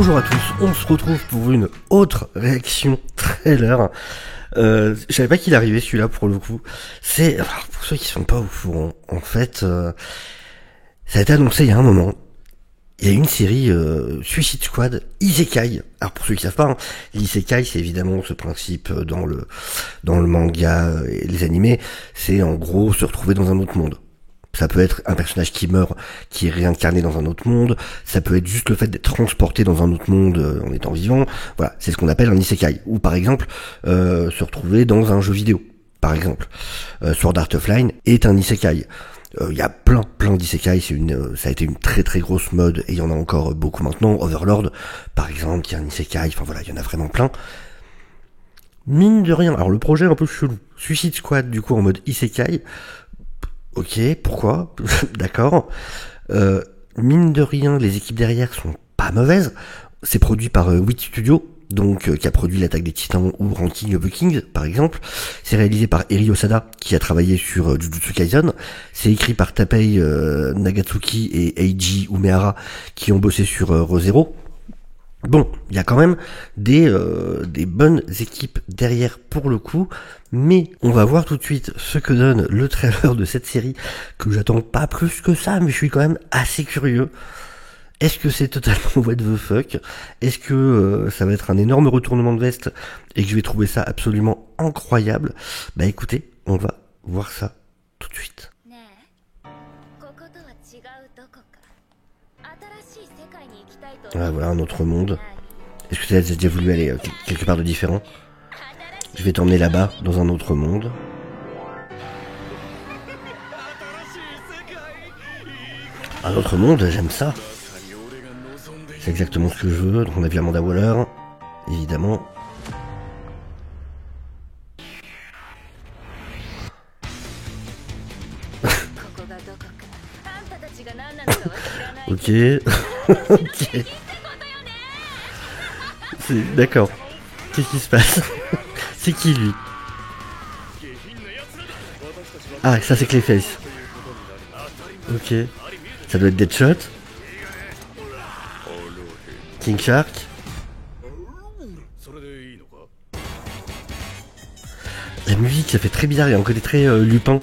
Bonjour à tous, on se retrouve pour une autre réaction trailer. Je savais pas qu'il arrivait celui-là pour le coup. C'est, alors, pour ceux qui sont pas au courant, en fait, ça a été annoncé il y a un moment. Il y a une série Suicide Squad Isekai. Alors pour ceux qui savent pas, hein, l'Isekai c'est évidemment ce principe dans le manga et les animés, c'est en gros se retrouver dans un autre monde. Ça peut être un personnage qui meurt, qui est réincarné dans un autre monde. Ça peut être juste le fait d'être transporté dans un autre monde en étant vivant. Voilà, c'est ce qu'on appelle un isekai. Ou par exemple, se retrouver dans un jeu vidéo. Par exemple, Sword Art Online est un isekai. Il y a plein d'isekai. Ça a été une très très grosse mode et il y en a encore beaucoup maintenant. Overlord, par exemple, qui est un isekai. Enfin voilà, il y en a vraiment plein. Mine de rien, alors le projet est un peu chelou. Suicide Squad, du coup, en mode isekai. Ok, pourquoi? D'accord. Mine de rien, les équipes derrière sont pas mauvaises. C'est produit par Wit Studio, donc qui a produit l'Attaque des Titans ou Ranking of the Kings, par exemple. C'est réalisé par Eri Osada, qui a travaillé sur Jujutsu Kaisen. C'est écrit par Tapei Nagatsuki et Eiji Umehara, qui ont bossé sur Re:Zero. Bon, il y a quand même des bonnes équipes derrière pour le coup, mais on va voir tout de suite ce que donne le trailer de cette série, que j'attends pas plus que ça, mais je suis quand même assez curieux. Est-ce que c'est totalement what the fuck? Est-ce que ça va être un énorme retournement de veste et que je vais trouver ça absolument incroyable? Bah écoutez, on va voir ça tout de suite. Ah, voilà un autre monde. Est-ce que tu as déjà voulu aller quelque part de différent? Je vais t'emmener là-bas, dans un autre monde. Un autre monde, j'aime ça. C'est exactement ce que je veux. Donc on a vu Amanda Waller, évidemment. Ok. Ok. D'accord. Qu'est-ce qui se passe? C'est qui lui? Ah, ça c'est Clayface. Ok. Ça doit être Deadshot. King Shark. La musique, ça fait très bizarre, il y a un côté très Lupin.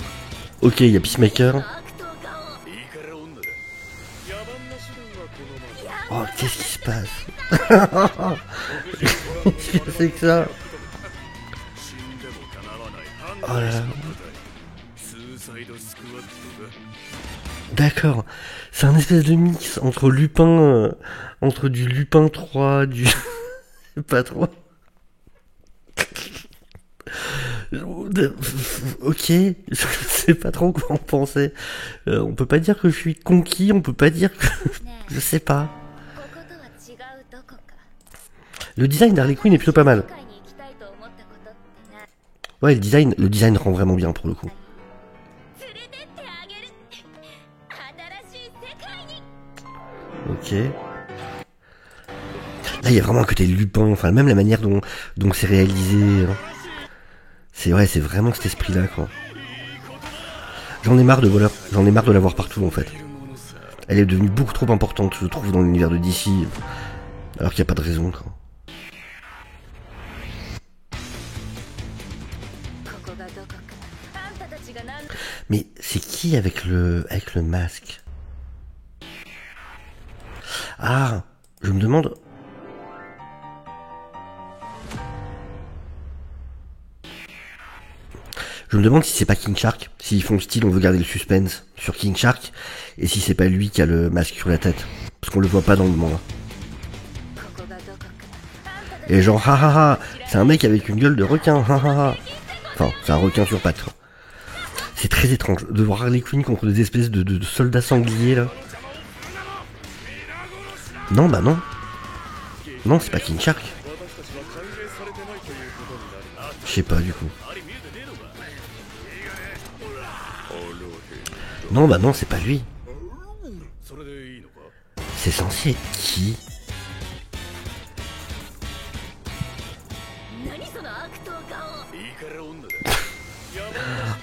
Ok, il y a Peacemaker. Oh, qu'est-ce qui se passe? Qu'est-ce que c'est que ça? Oh là là. D'accord. C'est un espèce de mix entre Lupin, entre du Lupin 3, du... pas trop. Ok, je sais pas trop quoi en penser. On peut pas dire que je suis conquis, on peut pas dire que... je sais pas. Le design d'Harley Quinn est plutôt pas mal. Ouais, le design rend vraiment bien pour le coup. Ok. Là, il y a vraiment un côté Lupin, enfin, même la manière dont c'est réalisé. C'est vrai, c'est vraiment cet esprit-là, quoi. J'en ai marre de Waller, j'en ai marre de la voir partout, en fait. Elle est devenue beaucoup trop importante, je trouve, dans l'univers de DC, alors qu'il n'y a pas de raison, quoi. Mais c'est qui avec le masque? Ah, je me demande... Je me demande si c'est pas King Shark, s'ils font le style on veut garder le suspense sur King Shark, et si c'est pas lui qui a le masque sur la tête, parce qu'on le voit pas dans le manga. Et genre, ha ha ha, c'est un mec avec une gueule de requin, ha ha ha. Enfin, c'est un requin sur pattes. C'est très étrange de voir Harley Quinn contre des espèces de soldats sangliers là. Non, bah non. Non, c'est pas King Shark. Je sais pas du coup. Non, bah non, c'est pas lui. C'est censé être qui?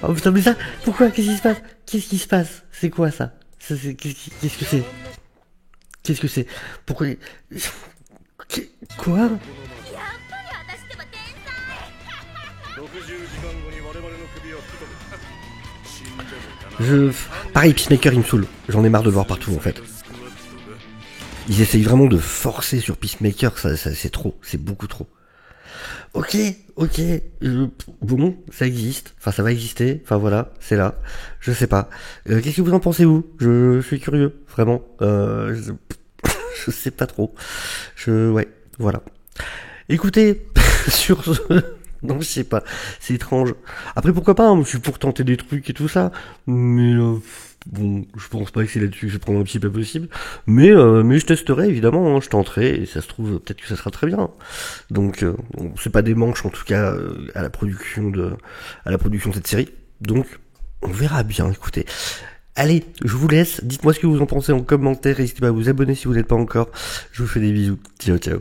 Oh putain, mais ça, pourquoi? Qu'est-ce qui se passe? Qu'est-ce qui se passe? C'est quoi ça? Qu'est-ce que c'est? Qu'est-ce que c'est? Pourquoi? Quoi? Pareil, Peacemaker, il me saoule. J'en ai marre de le voir partout, en fait. Ils essayent vraiment de forcer sur Peacemaker, ça c'est trop, c'est beaucoup trop. Ok, bon, ça existe, enfin ça va exister, enfin voilà, c'est là, je sais pas. Qu'est-ce que vous en pensez vous? Je suis curieux, vraiment. Je sais pas trop. Ouais, voilà. Écoutez, sur ce... Non, je sais pas, c'est étrange. Après, pourquoi pas, hein, je suis pour tenter des trucs et tout ça, mais bon, je pense pas que c'est là-dessus que je vais prendre un petit peu possible, mais je testerai, évidemment, hein, je tenterai, et ça se trouve, peut-être que ça sera très bien. Donc, bon, c'est pas des manches, en tout cas, à la production de cette série, donc, on verra bien, écoutez. Allez, je vous laisse, dites-moi ce que vous en pensez en commentaire, n'hésitez pas à vous abonner si vous n'êtes pas encore, je vous fais des bisous, ciao ciao.